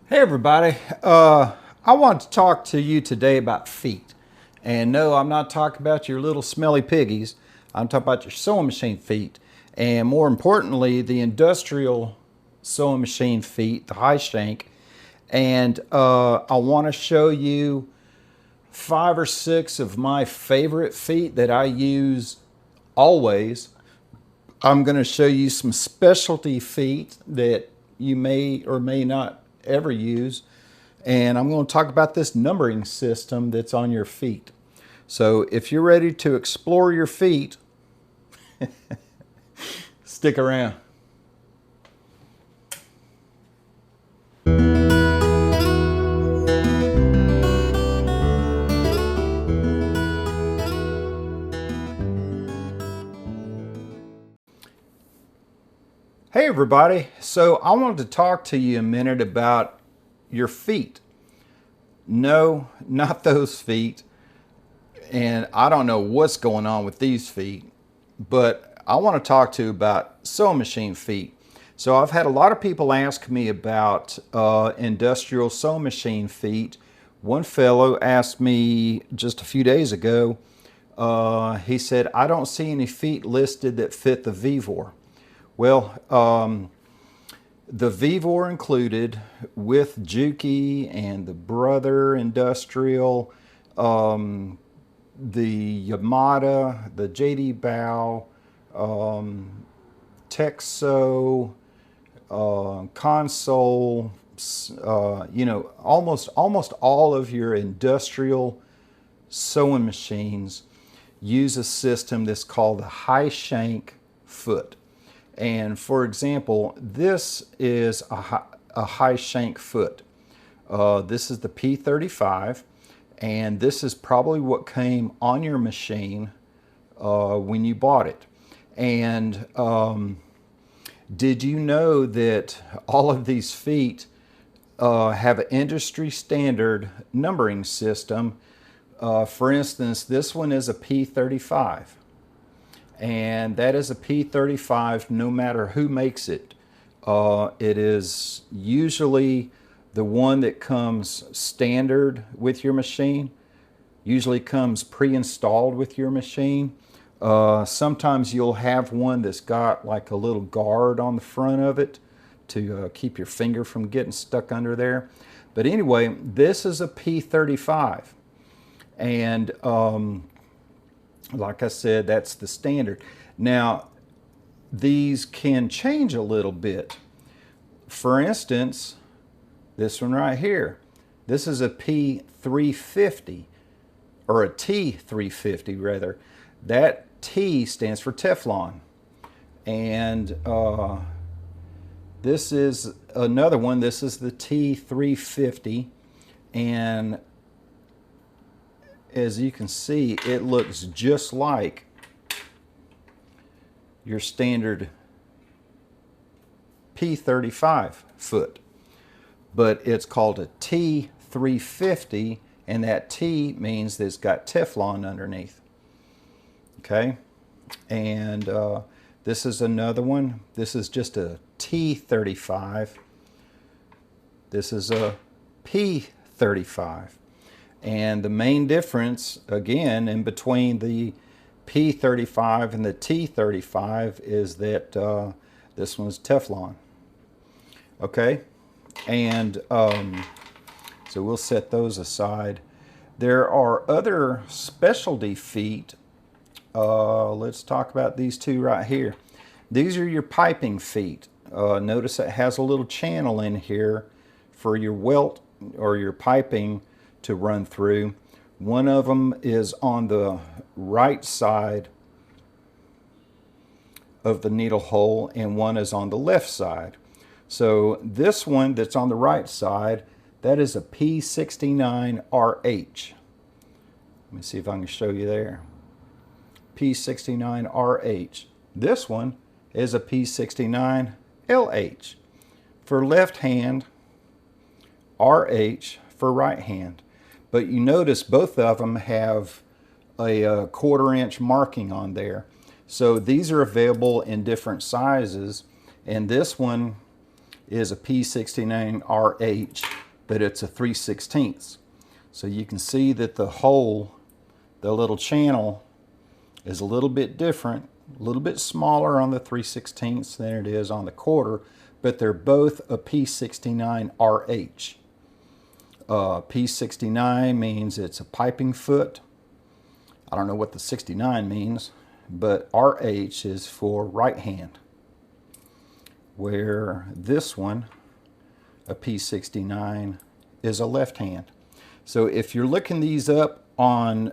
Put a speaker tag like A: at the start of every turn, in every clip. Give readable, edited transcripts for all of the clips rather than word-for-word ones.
A: Hey everybody, I want to talk to you today about feet. And no, I'm not talking about your little smelly piggies. I'm talking about your sewing machine feet. And more importantly, the industrial sewing machine feet, the high shank. And I want to show you 5 or 6 of my favorite feet that I use always. I'm going to show you some specialty feet that you may or may not ever use. And I'm going to talk about this numbering system that's on your feet. So if you're ready to explore your feet, stick around. Hey everybody, so I wanted to talk to you a minute about your feet. No, not those feet. And I don't know what's going on with these feet, but I want to talk to you about sewing machine feet. So I've had a lot of people ask me about industrial sewing machine feet. One fellow asked me just a few days ago, he said, I don't see any feet listed that fit the Vevor. Well, the Vevor included with Juki and the Brother Industrial, the Yamata, the JD Bow, Consew, Consew, almost all of your industrial sewing machines use a system that's called a high shank foot. And for example, this is a high shank foot. This is the P35, and this is probably what came on your machine when you bought it. And did you know that all of these feet have an industry standard numbering system? For instance, this one is a P35. And that is a P35 no matter who makes it. It is usually the one that comes standard with your machine, usually comes pre-installed with your machine. Sometimes you'll have one that's got like a little guard on the front of it to keep your finger from getting stuck under there. But anyway, this is a P35. And like I said, that's the standard. Now, these can change a little bit. For instance, this one right here, this is a P350, or a T350 rather. That T stands for Teflon. And this is another one. This is the T350. And as you can see, it looks just like your standard P35 foot, but it's called a T350, and that T means that it's got Teflon underneath. Okay, and this is another one. This is just a T35. This is a P35. And the main difference, again, in between the P35 and the T35 is that this one's Teflon. Okay, and so we'll set those aside. There are other specialty feet. Let's talk about these two right here. These are your piping feet. Notice it has a little channel in here for your welt or your piping to run through. One of them is on the right side of the needle hole and one is on the left side. So this one that's on the right side, that is a P69RH. Let me see if I can show you there. P69RH. This one is a P69LH. For left hand, RH for right hand. But you notice both of them have a 1/4 inch marking on there. So these are available in different sizes. And this one is a P69RH, but it's a 3/16. So you can see that the hole, the little channel, is a little bit different, a little bit smaller on the 3/16 than it is on the quarter, but they're both a P69RH. P69 means it's a piping foot. I don't know what the 69 means, but RH is for right hand, where this one, a P69, is a left hand. So if you're looking these up on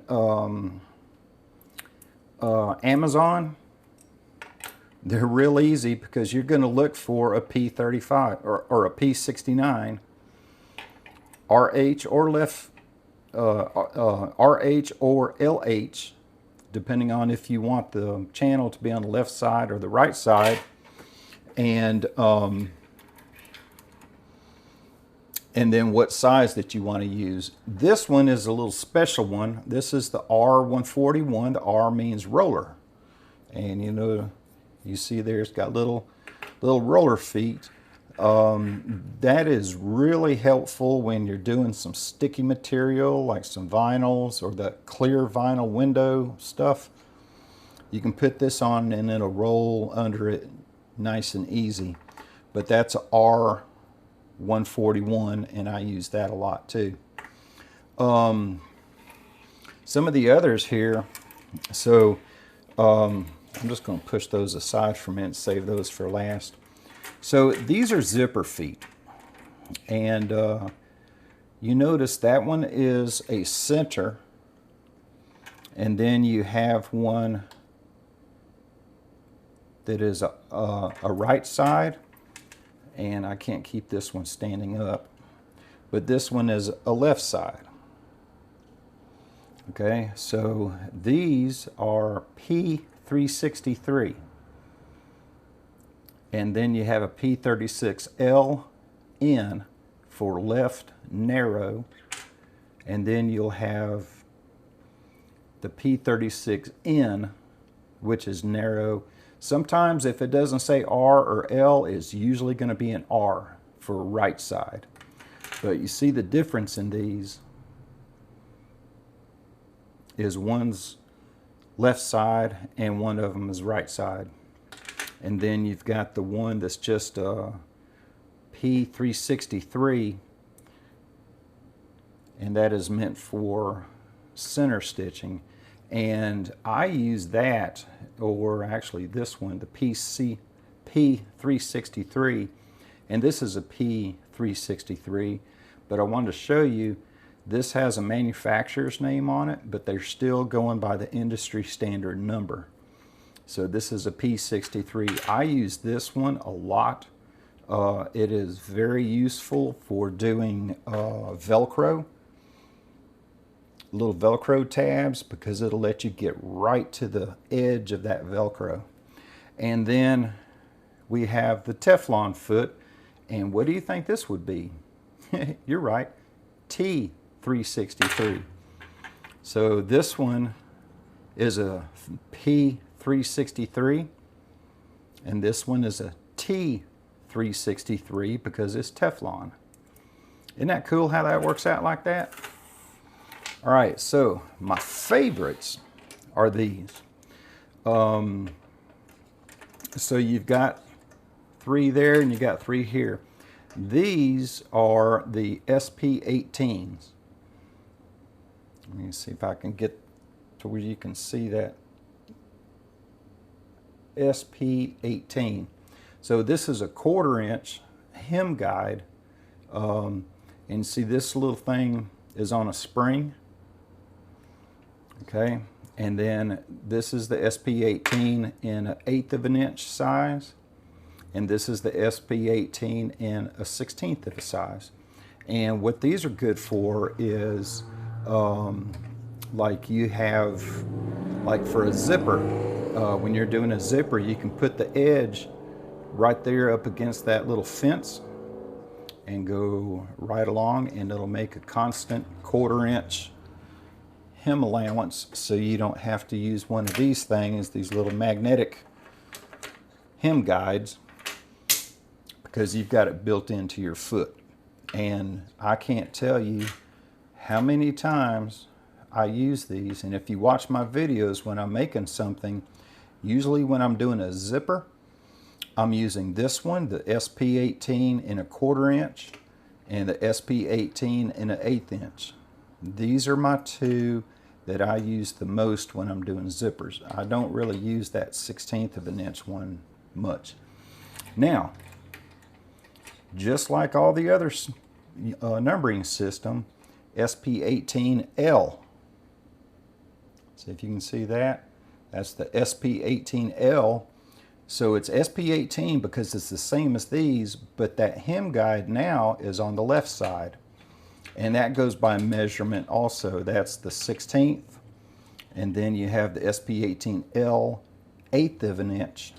A: Amazon, they're real easy, because you're going to look for a P35 or a P69 RH or left RH or LH, depending on if you want the channel to be on the left side or the right side, and then what size that you want to use. This one is a little special one. This is the R141. The R means roller, and you see there it's got little roller feet. That is really helpful when you're doing some sticky material like some vinyls or the clear vinyl window stuff. You can put this on and it'll roll under it nice and easy. But that's a R141, and I use that a lot too. Some of the others here, so I'm just going to push those aside for a minute and save those for last. So these are zipper feet, and you notice that one is a center, and then you have one that is a right side, and I can't keep this one standing up, but this one is a left side. Okay, so these are P363. And then you have a P36LN for left narrow. And then you'll have the P36N, which is narrow. Sometimes if it doesn't say R or L, it's usually going to be an R for right side. But you see the difference in these is one's left side and one of them is right side. And then you've got the one that's just P363, and that is meant for center stitching. And I use that, or actually this one, the P363, and this is a P363, but I wanted to show you this has a manufacturer's name on it, but they're still going by the industry standard number. So this is a P63. I use this one a lot. It is very useful for doing Velcro, little Velcro tabs, because it'll let you get right to the edge of that Velcro. And then we have the Teflon foot, and what do you think this would be? You're right, T363. So this one is a P363, and this one is a T363 because it's Teflon. Isn't that cool how that works out like that? All right, so my favorites are these. So you've got 3 there and you got 3 here. These are the SP18s. Let me see if I can get to where you can see that. SP18. So this is a 1/4 inch hem guide, and see this little thing is on a spring. Okay, and then this is the SP18 in an 1/8 of an inch size, and this is the SP18 in a 1/16 of a size. And what these are good for is like you have, like for a zipper, when you're doing a zipper, you can put the edge right there up against that little fence and go right along, and it'll make a constant 1/4 inch hem allowance, so you don't have to use one of these things, these little magnetic hem guides, because you've got it built into your foot. And I can't tell you how many times I use these. And if you watch my videos when I'm making something, usually when I'm doing a zipper, I'm using this one, the SP18 in a 1/4 inch and the SP18 in an 1/8 inch. These are my two that I use the most when I'm doing zippers. I don't really use that 1/16 of an inch one much. Now, just like all the other numbering system, SP18L. See if you can see that. That's the SP18L. So it's SP18 because it's the same as these, but that hem guide now is on the left side. And that goes by measurement also. That's the 1/16. And then you have the SP18L 1/8 of an inch.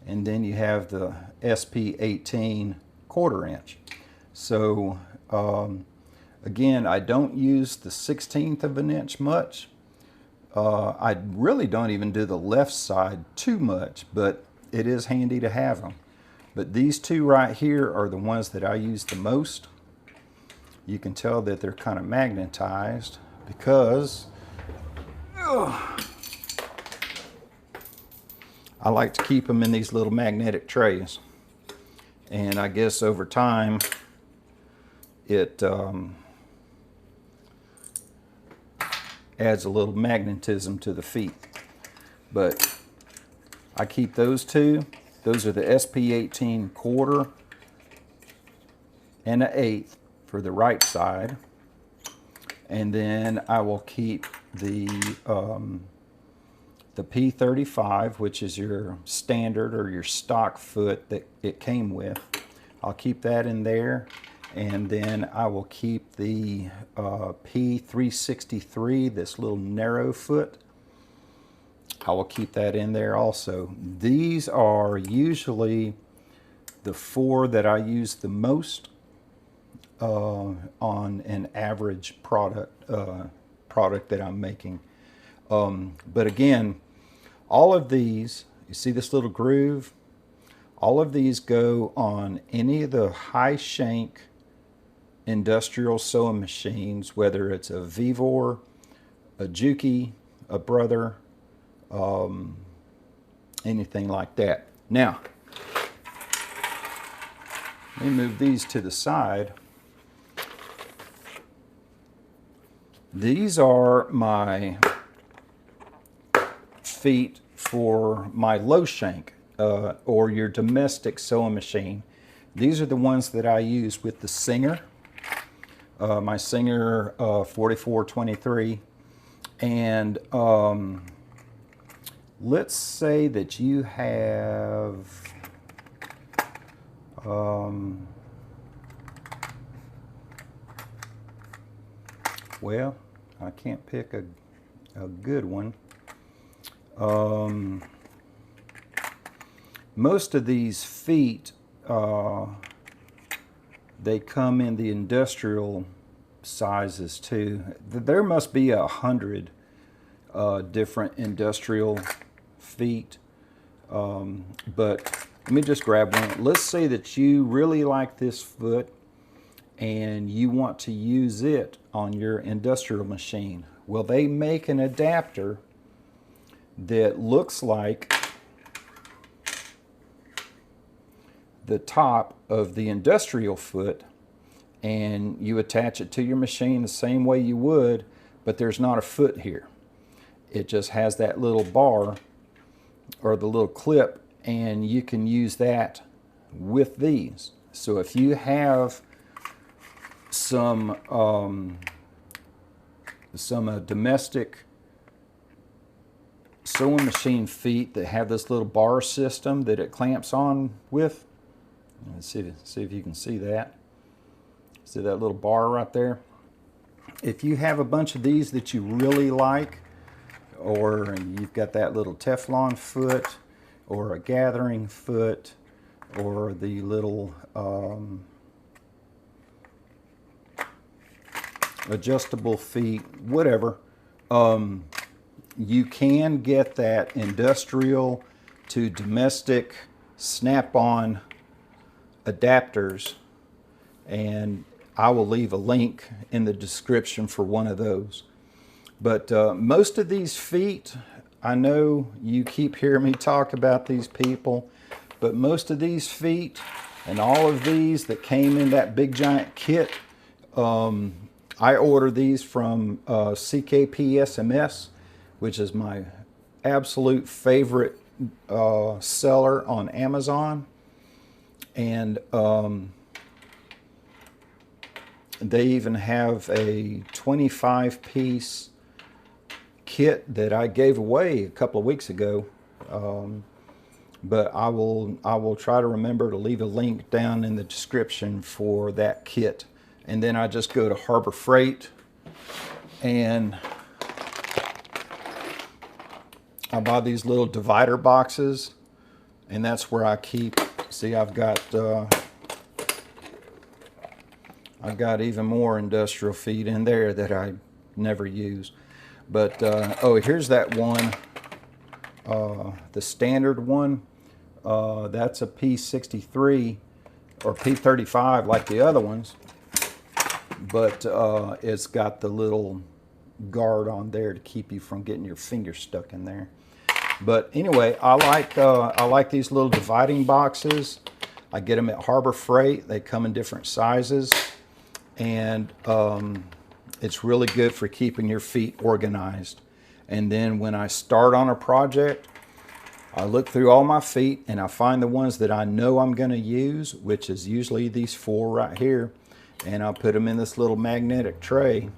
A: And then you have the SP18 1/4 inch. So again, I don't use the 1/16 of an inch much. I really don't even do the left side too much, but it is handy to have them. But these two right here are the ones that I use the most. You can tell that they're kind of magnetized because I like to keep them in these little magnetic trays. And I guess over time it adds a little magnetism to the feet. But I keep those two. Those are the SP18 1/4 and an 1/8 for the right side. And then I will keep the P35, which is your standard or your stock foot that it came with. I'll keep that in there. And then I will keep the P363, this little narrow foot. I will keep that in there also. These are usually the 4 that I use the most on an average product that I'm making. But again, all of these, you see this little groove? All of these go on any of the high shank industrial sewing machines, whether it's a Vevor, a Juki, a Brother, anything like that. Now, let me move these to the side. These are my feet for my low shank or your domestic sewing machine. These are the ones that I use with the Singer. My Singer 4423, and let's say that you have well, I can't pick a good one. Most of these feet they come in the industrial sizes too. There must be 100 different industrial feet, but let me just grab one. Let's say that you really like this foot and you want to use it on your industrial machine. Well, they make an adapter that looks like the top of the industrial foot, and you attach it to your machine the same way you would, but there's not a foot here. It just has that little bar or the little clip, and you can use that with these. So if you have some domestic sewing machine feet that have this little bar system that it clamps on with, let's see if you can see that. See that little bar right there? If you have a bunch of these that you really like, or you've got that little Teflon foot, or a gathering foot, or the little adjustable feet, whatever, you can get that industrial to domestic snap-on adapters, and I will leave a link in the description for one of those. But most of these feet, I know you keep hearing me talk about these people, but most of these feet and all of these that came in that big giant kit, I order these from CKP SMS, which is my absolute favorite seller on Amazon. And they even have a 25-piece kit that I gave away a couple of weeks ago. But I will try to remember to leave a link down in the description for that kit. And then I just go to Harbor Freight and I buy these little divider boxes, and that's where I keep, see, I've got even more industrial feed in there that I never use. But oh, here's that one, the standard one. That's a P63 or P35 like the other ones, but it's got the little guard on there to keep you from getting your fingers stuck in there. But anyway, I like these little dividing boxes. I get them at Harbor Freight. They come in different sizes, and it's really good for keeping your feet organized. And then when I start on a project, I look through all my feet and I find the ones that I know I'm going to use, which is usually these 4 right here, and I'll put them in this little magnetic tray,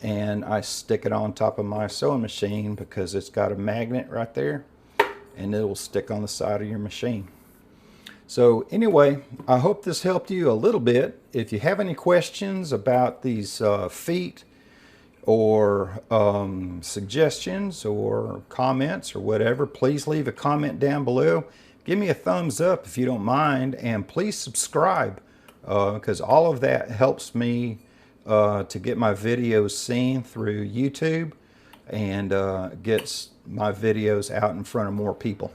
A: and I stick it on top of my sewing machine because it's got a magnet right there, and it will stick on the side of your machine. So anyway, I hope this helped you a little bit. If you have any questions about these feet, or suggestions or comments or whatever, please leave a comment down below. Give me a thumbs up if you don't mind, and please subscribe, because all of that helps me to get my videos seen through YouTube, and gets my videos out in front of more people.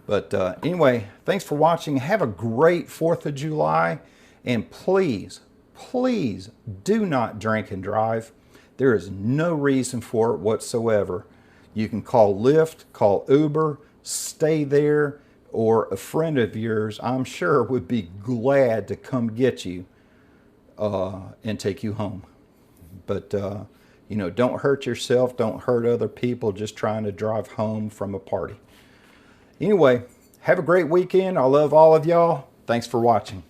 A: But anyway, thanks for watching. Have a great 4th of July, and please, please do not drink and drive. There is no reason for it whatsoever. You can call Lyft, call Uber, stay there, or a friend of yours, I'm sure, would be glad to come get you and take you home. But, you know, don't hurt yourself, don't hurt other people just trying to drive home from a party. Anyway, have a great weekend. I love all of y'all. Thanks for watching.